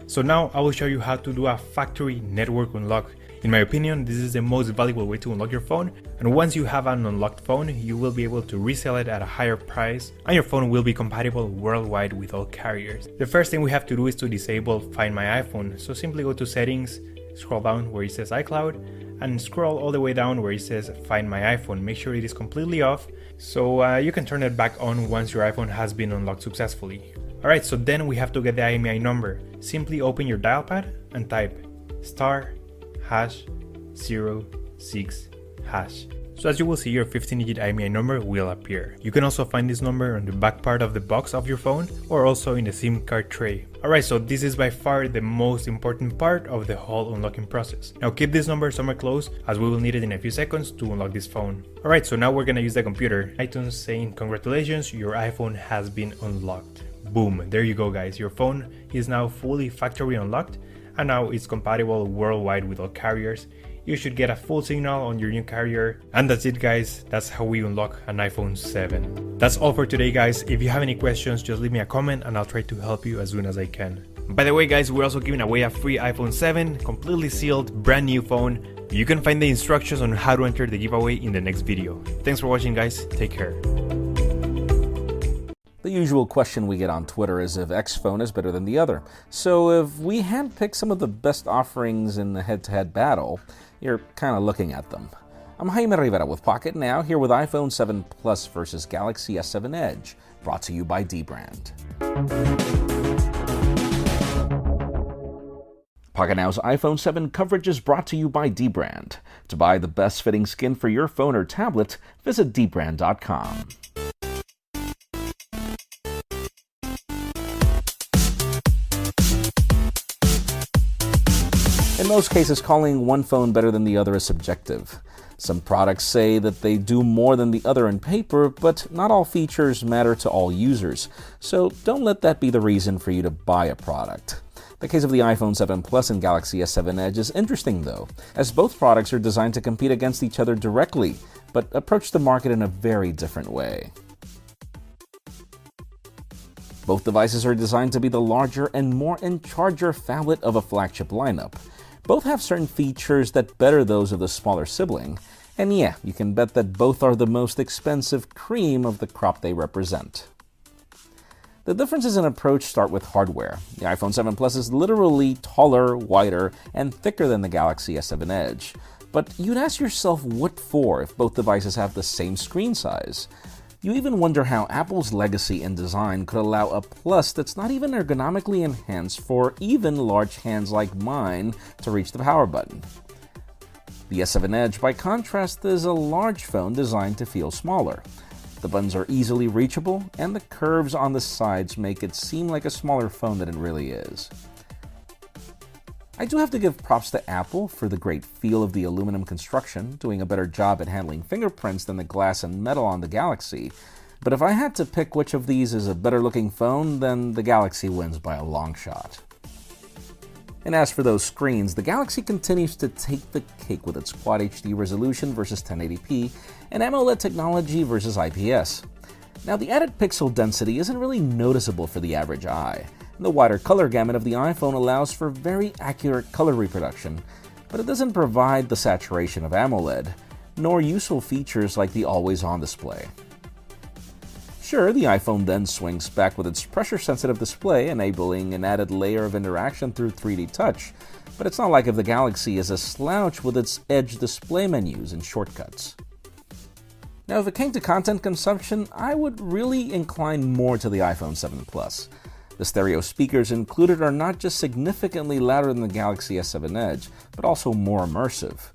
So now I will show you how to do a factory network unlock. In my opinion, this is the most valuable way to unlock your phone, and once you have an unlocked phone, you will be able to resell it at a higher price, and your phone will be compatible worldwide with all carriers. The first thing we have to do is to disable Find My iPhone, so simply go to Settings, scroll down where it says iCloud, and scroll all the way down where it says Find My iPhone. Make sure it is completely off, so you can turn it back on once your iPhone has been unlocked successfully. Alright, so then we have to get the IMEI number. Simply open your dial pad and type *#06#. So as you will see, your 15-digit IMEI number will appear. You can also find this number on the back part of the box of your phone or also in the SIM card tray. Alright, so this is by far the most important part of the whole unlocking process. Now keep this number somewhere close as we will need it in a few seconds to unlock this phone. Alright, so now we're gonna use the computer. iTunes saying congratulations, your iPhone has been unlocked. Boom, there you go guys, your phone is now fully factory unlocked and now it's compatible worldwide with all carriers. You should get a full signal on your new carrier. And that's it guys, that's how we unlock an iPhone 7. That's all for today guys. If you have any questions, just leave me a comment and I'll try to help you as soon as I can. By the way guys, we're also giving away a free iPhone 7, completely sealed, brand new phone. You can find the instructions on how to enter the giveaway in the next video. Thanks for watching guys, take care. The usual question we get on Twitter is if X phone is better than the other. So if we handpick some of the best offerings in the head-to-head battle, you're kind of looking at them. I'm Jaime Rivera with Pocket Now, here with iPhone 7 Plus versus Galaxy S7 Edge, brought to you by dbrand. Pocket Now's iPhone 7 coverage is brought to you by dbrand. To buy the best fitting skin for your phone or tablet, visit dbrand.com. In most cases, calling one phone better than the other is subjective. Some products say that they do more than the other in paper, but not all features matter to all users, so don't let that be the reason for you to buy a product. The case of the iPhone 7 Plus and Galaxy S7 Edge is interesting though, as both products are designed to compete against each other directly, but approach the market in a very different way. Both devices are designed to be the larger and more in-charger phablet of a flagship lineup. Both have certain features that better those of the smaller sibling, and yeah, you can bet that both are the most expensive cream of the crop they represent. The differences in approach start with hardware. The iPhone 7 Plus is literally taller, wider, and thicker than the Galaxy S7 Edge. But you'd ask yourself what for if both devices have the same screen size. You even wonder how Apple's legacy in design could allow a Plus that's not even ergonomically enhanced for even large hands like mine to reach the power button. The S7 Edge, by contrast, is a large phone designed to feel smaller. The buttons are easily reachable, and the curves on the sides make it seem like a smaller phone than it really is. I do have to give props to Apple for the great feel of the aluminum construction, doing a better job at handling fingerprints than the glass and metal on the Galaxy. But if I had to pick which of these is a better looking phone, then the Galaxy wins by a long shot. And as for those screens, the Galaxy continues to take the cake with its Quad HD resolution versus 1080p and AMOLED technology versus IPS. Now the added pixel density isn't really noticeable for the average eye. The wider color gamut of the iPhone allows for very accurate color reproduction, but it doesn't provide the saturation of AMOLED, nor useful features like the always-on display. Sure, the iPhone then swings back with its pressure-sensitive display, enabling an added layer of interaction through 3D touch, but it's not like if the Galaxy is a slouch with its Edge display menus and shortcuts. Now, if it came to content consumption, I would really incline more to the iPhone 7 Plus. The stereo speakers included are not just significantly louder than the Galaxy S7 Edge, but also more immersive.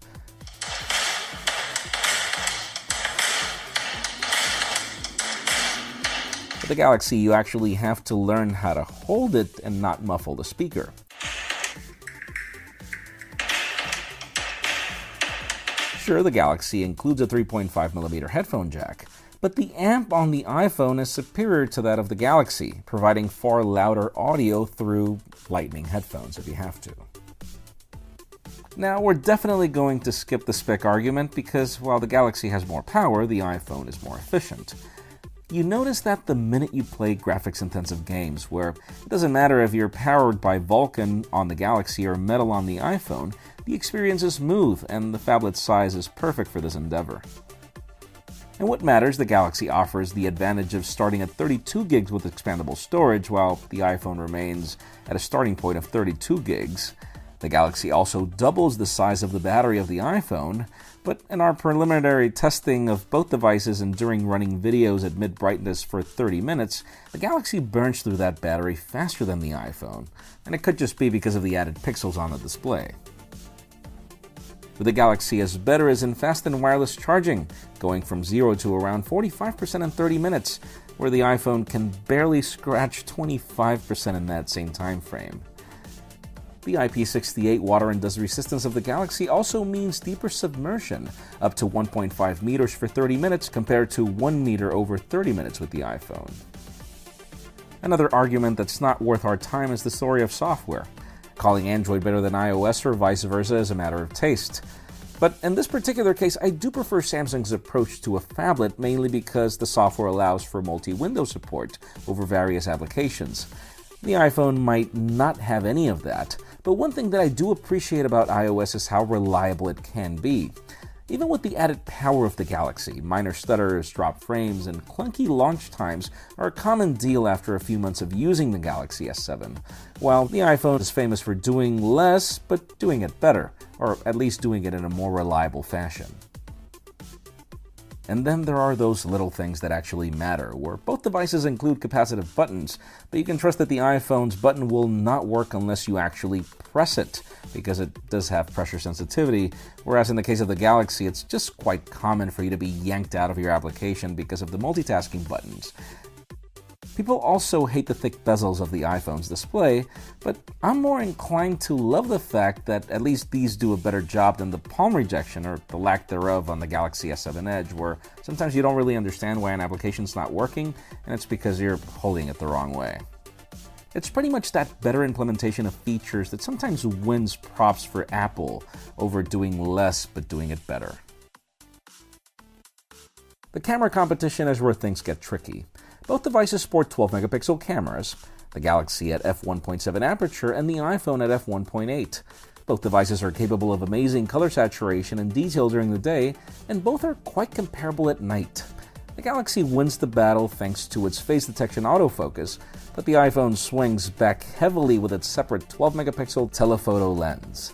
With the Galaxy, you actually have to learn how to hold it and not muffle the speaker. Sure, the Galaxy includes a 3.5mm headphone jack, but the amp on the iPhone is superior to that of the Galaxy, providing far louder audio through Lightning headphones if you have to. Now, we're definitely going to skip the spec argument because while the Galaxy has more power, the iPhone is more efficient. you notice that the minute you play graphics-intensive games, where it doesn't matter if you're powered by Vulkan on the Galaxy or Metal on the iPhone, the experience is smooth and the phablet's size is perfect for this endeavor. And what matters, the Galaxy offers the advantage of starting at 32 gigs with expandable storage, while the iPhone remains at a starting point of 32 gigs. The Galaxy also doubles the size of the battery of the iPhone, but in our preliminary testing of both devices and during running videos at mid-brightness for 30 minutes, the Galaxy burns through that battery faster than the iPhone, and it could just be because of the added pixels on the display. With the Galaxy S, better is in fast and wireless charging, going from 0 to around 45% in 30 minutes, where the iPhone can barely scratch 25% in that same time frame. The IP68 water and dust resistance of the Galaxy also means deeper submersion, up to 1.5 meters for 30 minutes compared to 1 meter over 30 minutes with the iPhone. Another argument that's not worth our time is the story of software. Calling Android better than iOS or vice versa is a matter of taste. But in this particular case, I do prefer Samsung's approach to a phablet, mainly because the software allows for multi-window support over various applications. The iPhone might not have any of that, but one thing that I do appreciate about iOS is how reliable it can be. Even with the added power of the Galaxy, minor stutters, dropped frames, and clunky launch times are a common deal after a few months of using the Galaxy S7, while the iPhone is famous for doing less, but doing it better, or at least doing it in a more reliable fashion. And then there are those little things that actually matter, where both devices include capacitive buttons, but you can trust that the iPhone's button will not work unless you actually press it, because it does have pressure sensitivity, whereas in the case of the Galaxy, it's just quite common for you to be yanked out of your application because of the multitasking buttons. People also hate the thick bezels of the iPhone's display, but I'm more inclined to love the fact that at least these do a better job than the palm rejection, or the lack thereof, on the Galaxy S7 Edge, where sometimes you don't really understand why an application's not working, and it's because you're holding it the wrong way. It's pretty much that better implementation of features that sometimes wins props for Apple over doing less but doing it better. The camera competition is where things get tricky. Both devices sport 12-megapixel cameras, the Galaxy at f1.7 aperture and the iPhone at f1.8. Both devices are capable of amazing color saturation and detail during the day, and both are quite comparable at night. The Galaxy wins the battle thanks to its face detection autofocus, but the iPhone swings back heavily with its separate 12-megapixel telephoto lens.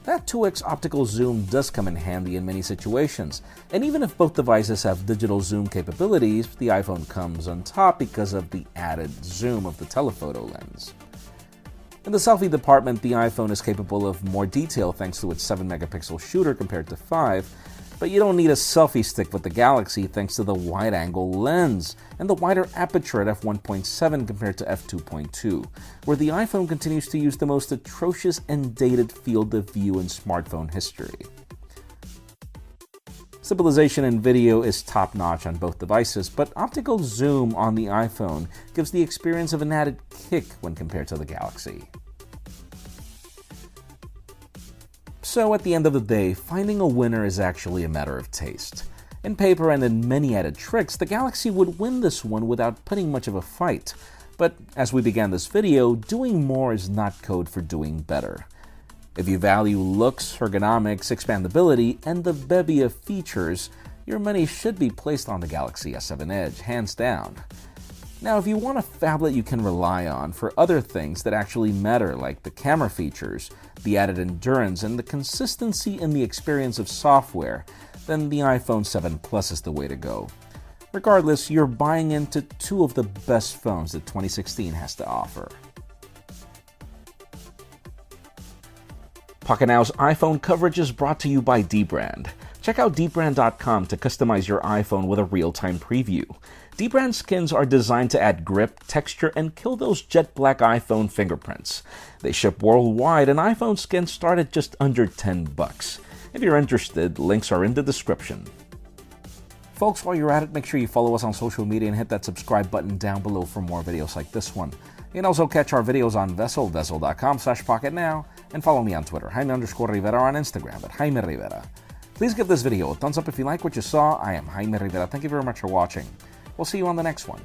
That 2x optical zoom does come in handy in many situations, and even if both devices have digital zoom capabilities, the iPhone comes on top because of the added zoom of the telephoto lens. In the selfie department, the iPhone is capable of more detail thanks to its 7-megapixel shooter compared to 5, but you don't need a selfie stick with the Galaxy thanks to the wide-angle lens and the wider aperture at f1.7 compared to f2.2, where the iPhone continues to use the most atrocious and dated field of view in smartphone history. Stabilization in video is top-notch on both devices, but optical zoom on the iPhone gives the experience of an added kick when compared to the Galaxy. So at the end of the day, finding a winner is actually a matter of taste. In paper and in many added tricks, the Galaxy would win this one without putting much of a fight. But as we began this video, doing more is not code for doing better. If you value looks, ergonomics, expandability, and the bevy of features, your money should be placed on the Galaxy S7 Edge, hands down. Now, if you want a phablet you can rely on for other things that actually matter, like the camera features, the added endurance, and the consistency in the experience of software, then the iPhone 7 Plus is the way to go. Regardless, you're buying into two of the best phones that 2016 has to offer. Pocket Now's iPhone coverage is brought to you by Dbrand. Check out dbrand.com to customize your iPhone with a real-time preview. Dbrand skins are designed to add grip, texture, and kill those jet black iPhone fingerprints. They ship worldwide, and iPhone skins start at just under $10. If you're interested, links are in the description. Folks, while you're at it, make sure you follow us on social media and hit that subscribe button down below for more videos like this one. You can also catch our videos on vessel.com/pocketnow, and follow me on Twitter, Jaime_Rivera, on Instagram at Jaime Rivera. Please give this video a thumbs up if you like what you saw. I am Jaime Rivera. Thank you very much for watching. We'll see you on the next one.